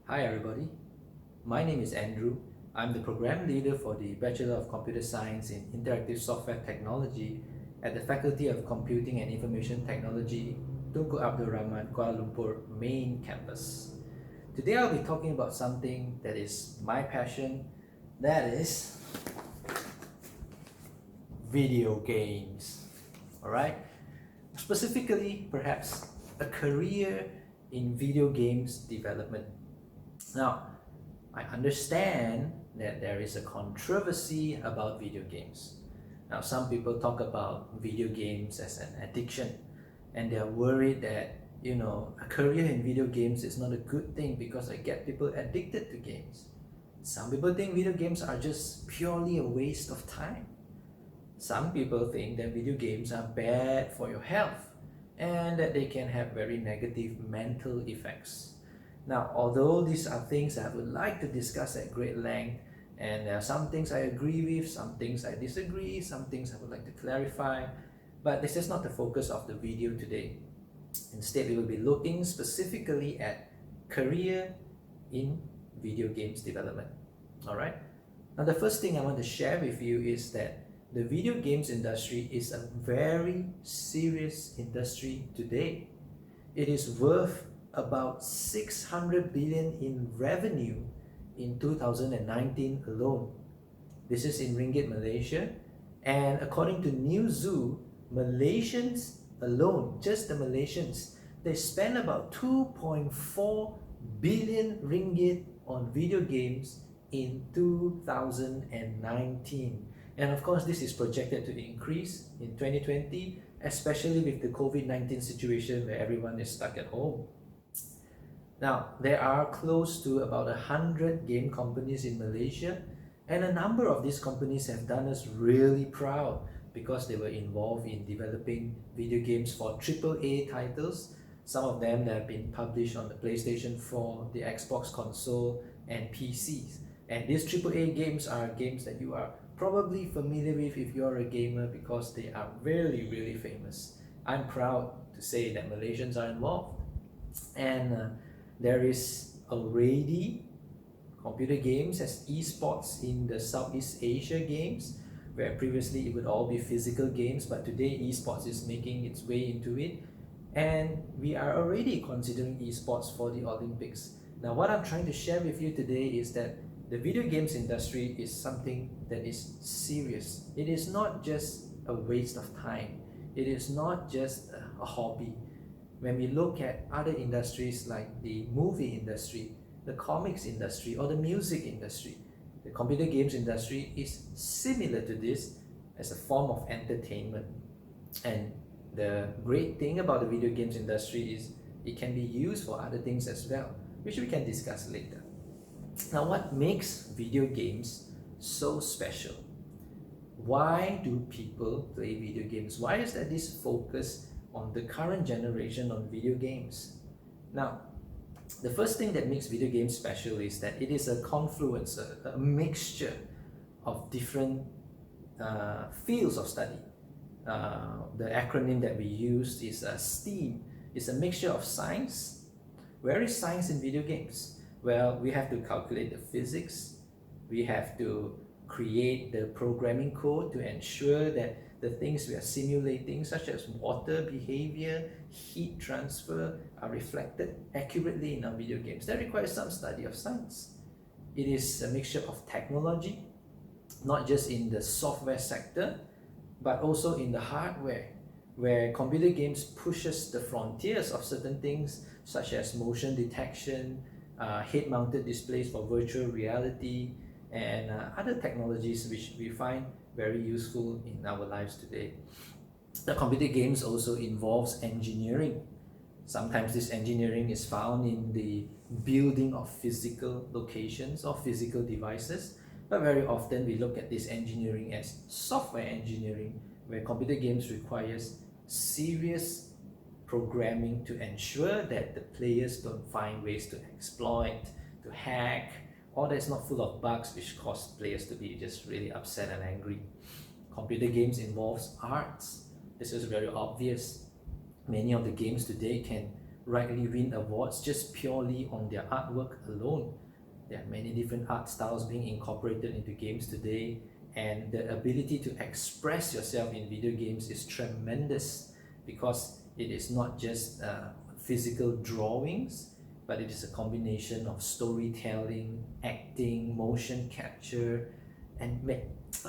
Hi everybody, my name is Andrew. I'm the program leader for the Bachelor of Computer Science in Interactive Software Technology at the Faculty of Computing and Information Technology, Tunku Abdul Rahman, Kuala Lumpur main campus. Today I'll be talking about something that is my passion, that is video games. Alright? Specifically, perhaps a career in video games development. Now, I understand that there is a controversy about video games. Now, some people talk about video games as an addiction, and they are worried that, a career in video games is not a good thing because it gets people addicted to games. Some people think video games are just purely a waste of time. Some people think that video games are bad for your health and that they can have very negative mental effects. Now, although these are things I would like to discuss at great length, and there are some things I agree with, some things I disagree, some things I would like to clarify, but this is not the focus of the video today. Instead, we will be looking specifically at career in video games development. Alright? Now, the first thing I want to share with you is that the video games industry is a very serious industry today. It is worth about 600 billion in revenue in 2019 alone. This is in ringgit Malaysia, and according to Newzoo, Malaysians alone, just the Malaysians, they spend about 2.4 billion ringgit on video games in 2019. And of course, this is projected to increase in 2020, especially with the COVID-19 situation where everyone is stuck at home. Now, there are close to about 100 game companies in Malaysia, and a number of these companies have done us really proud because they were involved in developing video games for AAA titles. Some of them that have been published on the PlayStation 4, the Xbox console, and PCs. And these AAA games are games that you are probably familiar with if you're a gamer because they are really, really famous. I'm proud to say that Malaysians are involved. And there is already computer games as esports in the Southeast Asia games, where previously it would all be physical games, but today esports is making its way into it. And we are already considering esports for the Olympics. Now, what I'm trying to share with you today is that the video games industry is something that is serious. It is not just a waste of time. It is not just a hobby. When we look at other industries like the movie industry, the comics industry, or the music industry, the computer games industry is similar to this as a form of entertainment. And the great thing about the video games industry is it can be used for other things as well, which we can discuss later. Now, what makes video games so special? Why do people play video games? Why is there this focus on the current generation on video games? Now, the first thing that makes video games special is that it is a confluence, a mixture of different fields of study. The acronym that we use is STEAM. It's a mixture of science. Where is science in video games? Well, we have to calculate the physics. We have to create the programming code to ensure that the things we are simulating, such as water behavior, heat transfer, are reflected accurately in our video games. That requires some study of science. It is a mixture of technology, not just in the software sector, but also in the hardware, where computer games pushes the frontiers of certain things, such as motion detection, head-mounted displays for virtual reality, and other technologies which we find very useful in our lives today. The computer games also involves engineering. Sometimes this engineering is found in the building of physical locations or physical devices, but very often we look at this engineering as software engineering, where computer games requires serious programming to ensure that the players don't find ways to exploit, to hack, or that's not full of bugs which cause players to be just really upset and angry. Computer games involves arts. This is very obvious. Many of the games today can rightly win awards just purely on their artwork alone. There are many different art styles being incorporated into games today, and the ability to express yourself in video games is tremendous because it is not just physical drawings, but it is a combination of storytelling, acting, motion capture, and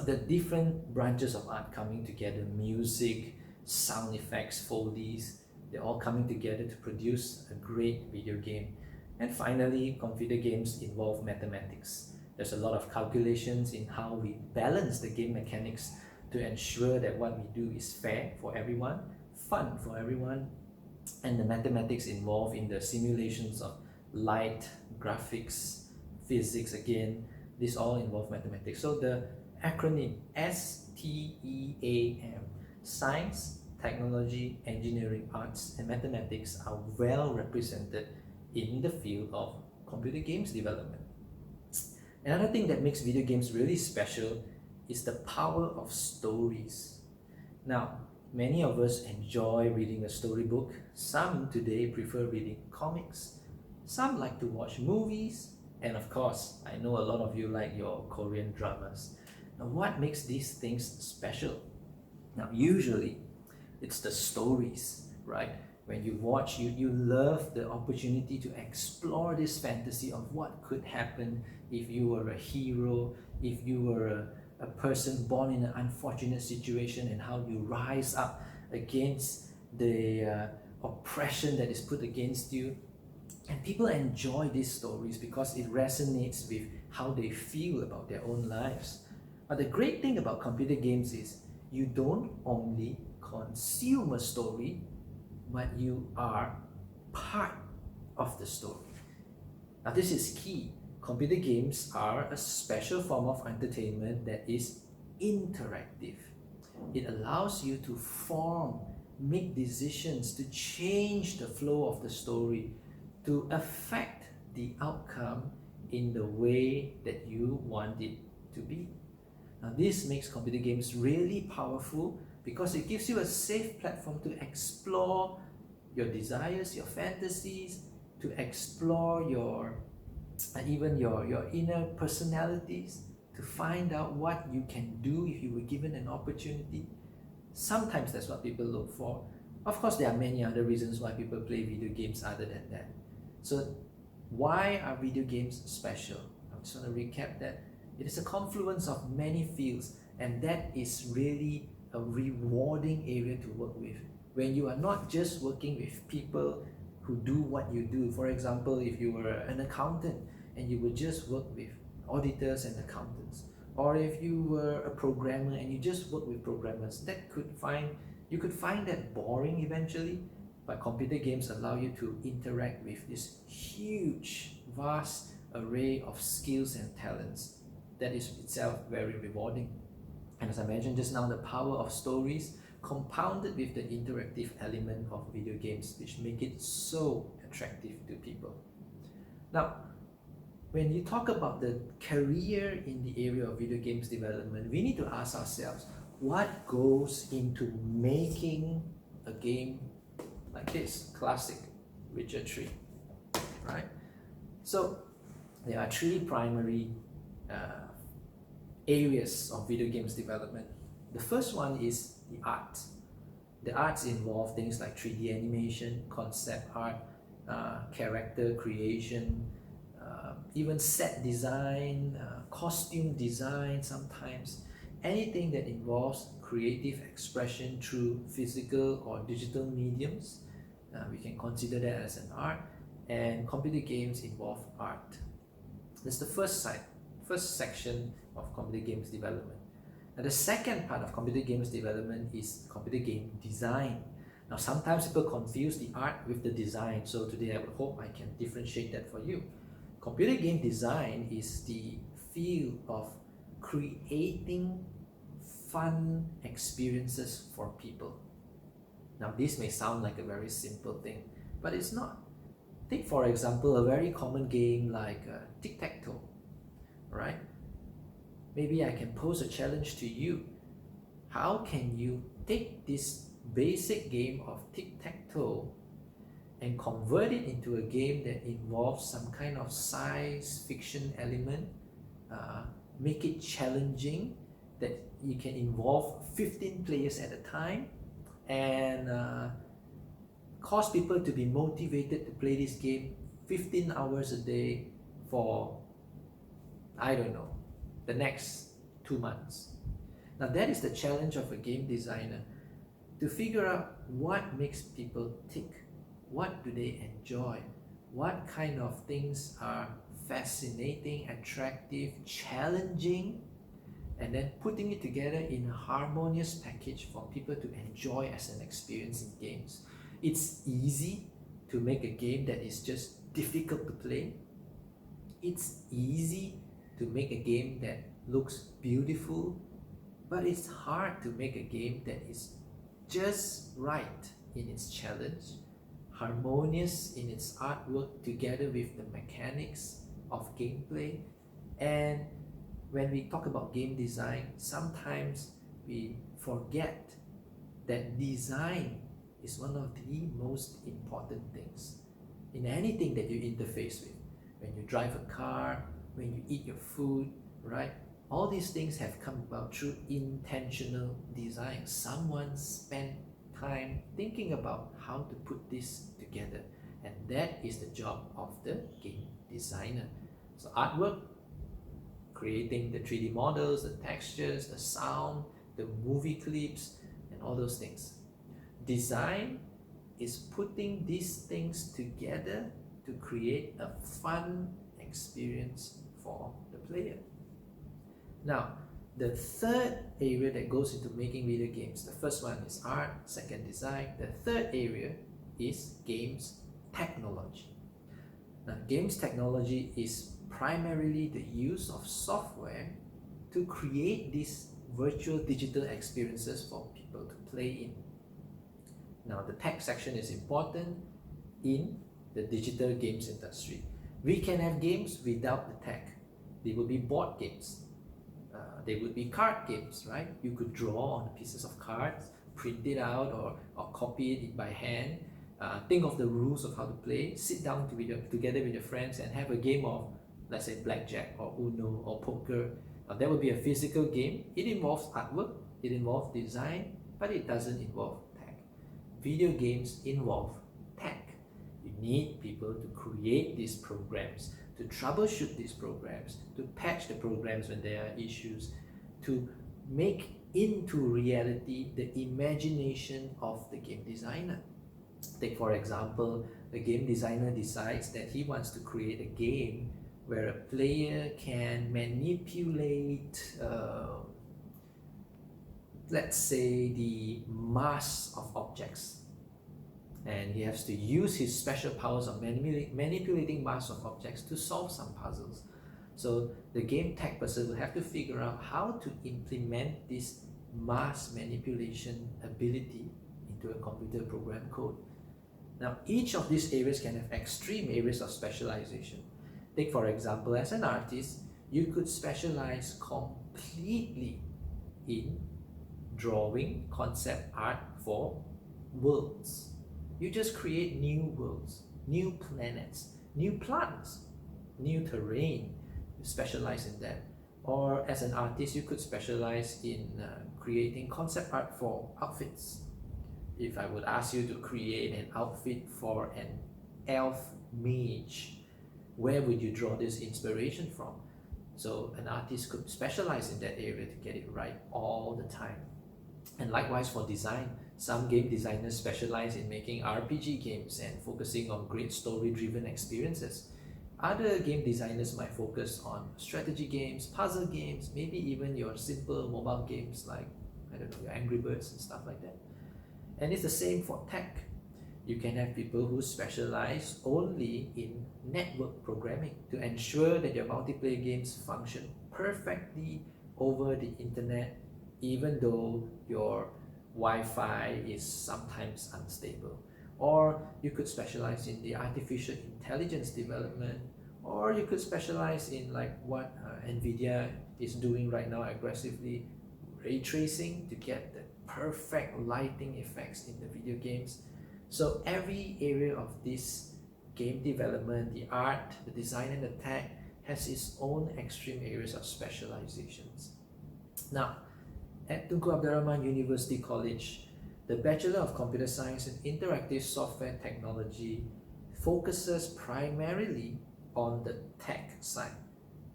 the different branches of art coming together: music, sound effects, Foley's. They're all coming together to produce a great video game. And finally, computer games involve mathematics. There's a lot of calculations in how we balance the game mechanics to ensure that what we do is fair for everyone, fun for everyone, and the mathematics involved in the simulations of light, graphics, physics again. These all involve mathematics. So the acronym STEAM, Science, Technology, Engineering, Arts, and Mathematics, are well represented in the field of computer games development. Another thing that makes video games really special is the power of stories. Now, many of us enjoy reading a storybook. Some today prefer reading comics. Some like to watch movies. And of course, I know a lot of you like your Korean dramas. Now, what makes these things special? Now, usually, it's the stories, right? When you watch, you love the opportunity to explore this fantasy of what could happen if you were a hero, if you were a person born in an unfortunate situation, and how you rise up against the oppression that is put against you. And people enjoy these stories because it resonates with how they feel about their own lives. But the great thing about computer games is you don't only consume a story, but you are part of the story. Now, this is key. Computer games are a special form of entertainment that is interactive. It allows you to form, make decisions, to change the flow of the story, to affect the outcome in the way that you want it to be. Now, this makes computer games really powerful because it gives you a safe platform to explore your desires, your fantasies, to explore even your inner personalities, to find out what you can do if you were given an opportunity. Sometimes that's what people look for. Of course, there are many other reasons why people play video games other than that. So why are video games special? I just want to recap that. It is a confluence of many fields, and that is really a rewarding area to work with. When you are not just working with people who do what you do. For example, if you were an accountant and you would just work with auditors and accountants, or if you were a programmer and you just work with programmers, you could find that boring eventually. But computer games allow you to interact with this huge, vast array of skills and talents that is itself very rewarding. And as I mentioned just now, the power of stories compounded with the interactive element of video games, which make it so attractive to people. Now, when you talk about the career in the area of video games development, we need to ask ourselves, what goes into making a game like this, classic Witcher 3, right? So there are three primary areas of video games development. The first one is the art. The arts involve things like 3D animation, concept art, character creation, even set design, costume design sometimes. Anything that involves creative expression through physical or digital mediums, we can consider that as an art. And computer games involve art. That's the first section of computer games development. Now, the second part of computer games development is computer game design. Now, sometimes people confuse the art with the design, so today I would hope I can differentiate that for you. Computer game design is the field of creating fun experiences for people. Now, this may sound like a very simple thing, but it's not. Take, for example, a very common game like tic-tac-toe, right? Maybe I can pose a challenge to you. How can you take this basic game of tic-tac-toe and convert it into a game that involves some kind of science fiction element, make it challenging, that you can involve 15 players at a time, and cause people to be motivated to play this game 15 hours a day for, I don't know, the next 2 months. Now that is the challenge of a game designer, to figure out what makes people tick, what do they enjoy, what kind of things are fascinating, attractive, challenging, and then putting it together in a harmonious package for people to enjoy as an experience in games. It's easy to make a game that is just difficult to play. It's easy to make a game that looks beautiful, but it's hard to make a game that is just right in its challenge, harmonious in its artwork together with the mechanics of gameplay. And when we talk about game design, sometimes we forget that design is one of the most important things in anything that you interface with. When you drive a car, when you eat your food, right? All these things have come about through intentional design. Someone spent time thinking about how to put this together, and that is the job of the game designer. So artwork, creating the 3D models, the textures, the sound, the movie clips, and all those things. Design is putting these things together to create a fun experience for the player. Now, the third area that goes into making video games, the first one is art, second design, the third area is games technology. Now, games technology is primarily the use of software to create these virtual digital experiences for people to play in. Now, the tech section is important in the digital games industry. We can have games without the tech. They will be board games. They would be card games, right? You could draw on pieces of cards, print it out, or copy it by hand. Think of the rules of how to play, sit down together with your friends and have a game of, let's say, blackjack or Uno or poker. That would be a physical game. It involves artwork, it involves design, but it doesn't involve tech. Video games involve tech. You need people to create these programs, to troubleshoot these programs, to patch the programs when there are issues, to make into reality the imagination of the game designer. Take, for example, the game designer decides that he wants to create a game where a player can manipulate, let's say, the mass of objects. And he has to use his special powers of manipulating mass of objects to solve some puzzles. So the game tech person will have to figure out how to implement this mass manipulation ability into a computer program code. Now, each of these areas can have extreme areas of specialization. Take, for example, as an artist, you could specialize completely in drawing concept art for worlds. You just create new worlds, new planets, new plants, new terrain. You specialize in that. Or as an artist, you could specialize in creating concept art for outfits. If I would ask you to create an outfit for an elf mage, where would you draw this inspiration from? So an artist could specialize in that area to get it right all the time. And likewise for design, some game designers specialize in making RPG games and focusing on great story-driven experiences. Other game designers might focus on strategy games, puzzle games, maybe even your simple mobile games like, I don't know, your Angry Birds and stuff like that. And it's the same for tech. You can have people who specialize only in network programming to ensure that your multiplayer games function perfectly over the internet, even though your Wi-Fi is sometimes unstable. Or you could specialize in the artificial intelligence development, or you could specialize in like what NVIDIA is doing right now aggressively, ray tracing to get the perfect lighting effects in the video games. So every area of this game development, the art, the design and the tech has its own extreme areas of specializations. Now, at Tunku Abdul Rahman University College, the Bachelor of Computer Science and Interactive Software Technology focuses primarily on the tech side.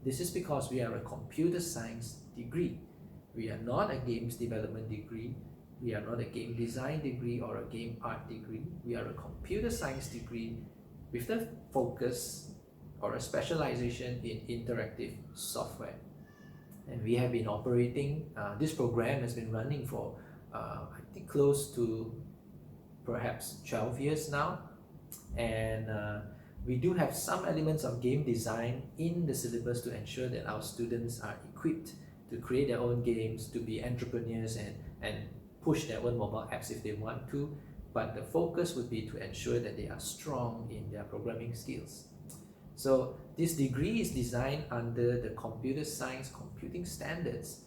This is because we are a computer science degree. We are not a games development degree. We are not a game design degree or a game art degree. We are a computer science degree with the focus or a specialization in interactive software. And we have been operating, this program has been running for I think close to perhaps 12 years now. And we do have some elements of game design in the syllabus to ensure that our students are equipped to create their own games, to be entrepreneurs and push their own mobile apps if they want to. But the focus would be to ensure that they are strong in their programming skills. So this degree is designed under the computer science computing standards,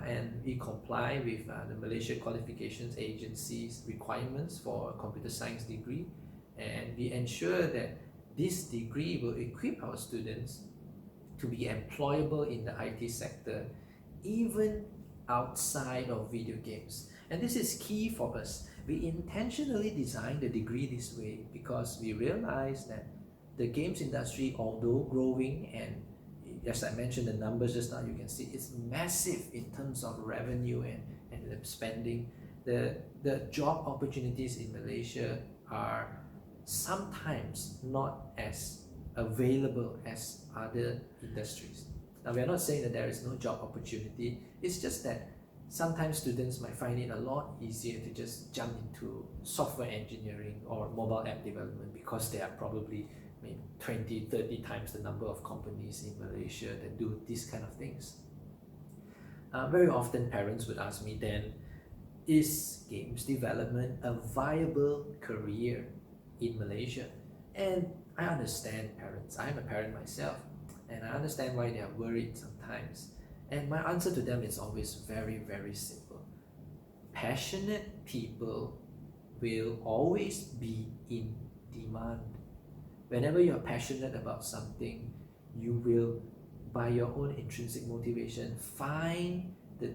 and we comply with the Malaysia Qualifications Agency's requirements for a computer science degree, and we ensure that this degree will equip our students to be employable in the IT sector, even outside of video games. And this is key for us. We intentionally designed the degree this way because we realize that the games industry, although growing, and as I mentioned the numbers just now, you can see it's massive in terms of revenue and the spending. The job opportunities in Malaysia are sometimes not as available as other industries. Now, we are not saying that there is no job opportunity. It's just that sometimes students might find it a lot easier to just jump into software engineering or mobile app development because there are probably maybe 20, 30 times the number of companies in Malaysia that do these kind of things. Very often parents would ask me then, is games development a viable career in Malaysia? And I understand parents. I'm a parent myself, and I understand why they are worried sometimes. And my answer to them is always very, very simple. Passionate people will always be in demand. Whenever you're passionate about something, you will, by your own intrinsic motivation, find the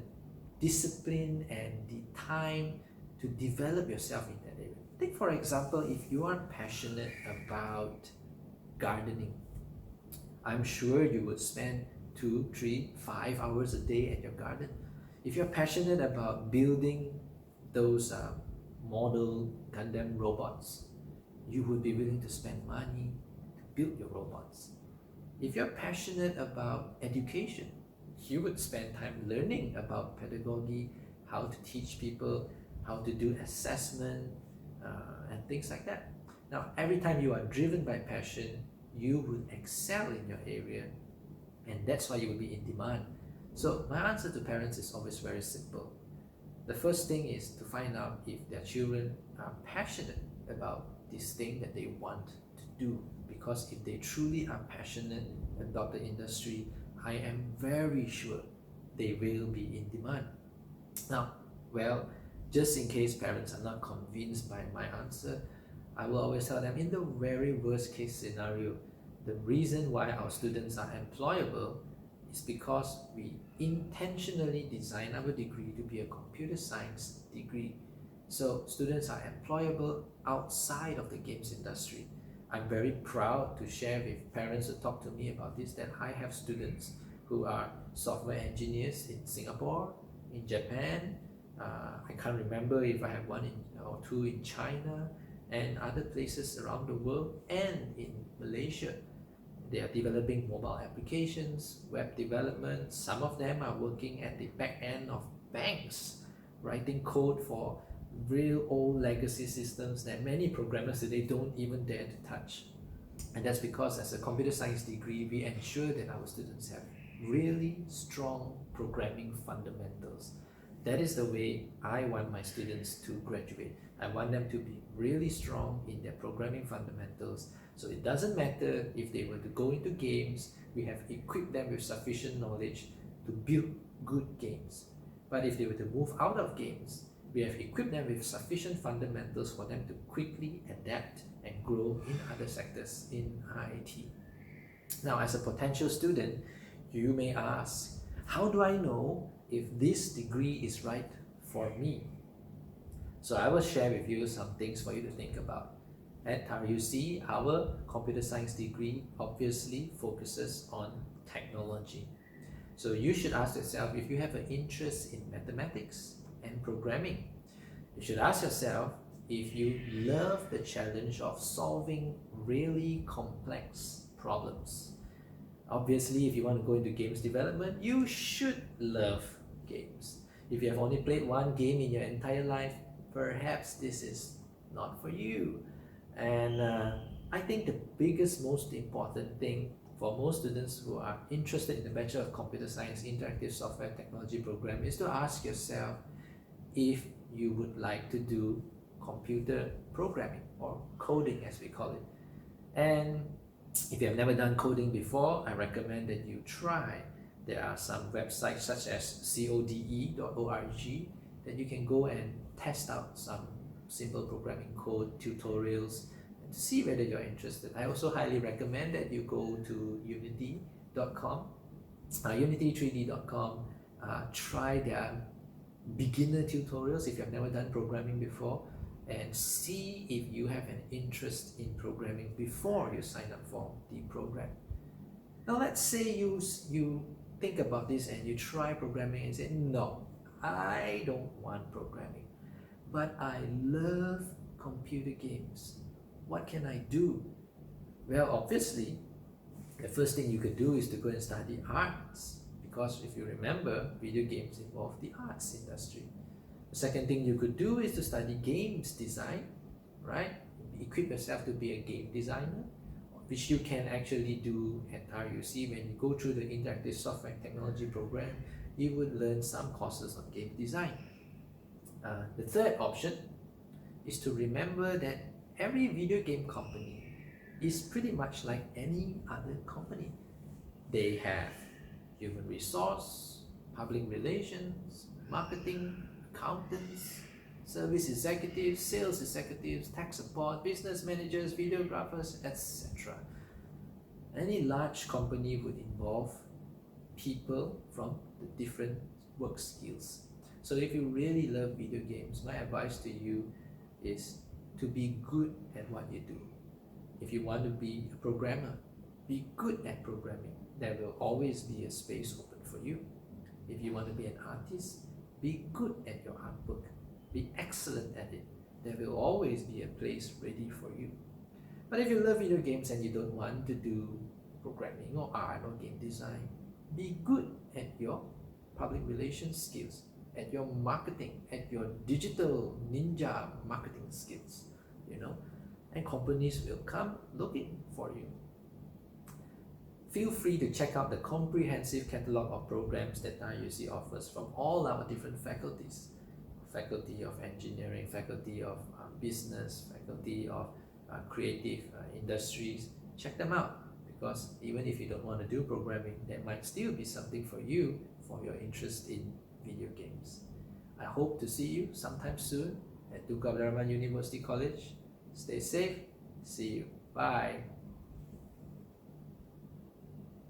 discipline and the time to develop yourself in that area. Take for example, if you are passionate about gardening, I'm sure you would spend 2, 3, 5 hours a day at your garden. If you're passionate about building those model Gundam robots, you would be willing to spend money to build your robots. If you're passionate about education, you would spend time learning about pedagogy, how to teach people, how to do assessment, and things like that. Now, every time you are driven by passion, you would excel in your area, and that's why you will be in demand. So my answer to parents is always very simple. The first thing is to find out if their children are passionate about this thing that they want to do, because if they truly are passionate about the industry, I am very sure they will be in demand. Now, well, just in case parents are not convinced by my answer, I will always tell them, in the very worst case scenario, the reason why our students are employable is because we intentionally design our degree to be a computer science degree. So students are employable outside of the games industry. I'm very proud to share with parents who talk to me about this that I have students who are software engineers in Singapore, in Japan, I can't remember if I have one or two in China, and other places around the world, and in Malaysia. They are developing mobile applications, web development. Some of them are working at the back end of banks, writing code for real old legacy systems that many programmers today don't even dare to touch. And that's because as a computer science degree, we ensure that our students have really strong programming fundamentals. That is the way I want my students to graduate. I want them to be really strong in their programming fundamentals. So it doesn't matter if they were to go into games, we have equipped them with sufficient knowledge to build good games. But if they were to move out of games, We have equipped them with sufficient fundamentals for them to quickly adapt and grow in other sectors in IIT. Now, as a potential student, you may ask, how do I know if this degree is right for me? So I will share with you some things for you to think about. At RUC, our computer science degree obviously focuses on technology. So you should ask yourself if you have an interest in mathematics and programming. You should ask yourself if you love the challenge of solving really complex problems. Obviously, if you want to go into games development, you should love games. If you have only played one game in your entire life, perhaps this is not for you. And I think the biggest, most important thing for most students who are interested in the Bachelor of Computer Science Interactive Software Technology program is to ask yourself if you would like to do computer programming or coding as we call it. And if you have never done coding before, I recommend that you try. There are some websites such as code.org that you can go and test out some simple programming code tutorials and to see whether you're interested. I also highly recommend that you go to unity.com, unity3d.com, try their beginner tutorials if you have never done programming before, and see if you have an interest in programming before you sign up for the program. Now let's say you think about this and you try programming and say, no, I don't want programming, but I love computer games. What can I do? Well, obviously, the first thing you could do is to go and study arts, because if you remember, video games involve the arts industry. The second thing you could do is to study games design, right? Equip yourself to be a game designer, which you can actually do at RUC. When you go through the Interactive Software and Technology program, you would learn some courses on game design. The third option is to remember that every video game company is pretty much like any other company. They have human resource, public relations, marketing, accountants, service executives, sales executives, tax support, business managers, videographers, etc. Any large company would involve people from the different work skills. So if you really love video games, my advice to you is to be good at what you do. If you want to be a programmer, be good at programming. There will always be a space open for you. If you want to be an artist, be good at your artwork. Be excellent at it. There will always be a place ready for you. But if you love video games and you don't want to do programming or art or game design, be good at your public relations skills, at your marketing, at your digital ninja marketing skills, and companies will come looking for you. Feel free to check out the comprehensive catalog of programs that RUC offers from all our different faculties. Faculty of Engineering, Faculty of Business, Faculty of Creative Industries. Check them out, because even if you don't want to do programming, there might still be something for you for your interest in video games. I hope to see you sometime soon at Duke Abdul Rahman University College. Stay safe. See you. Bye.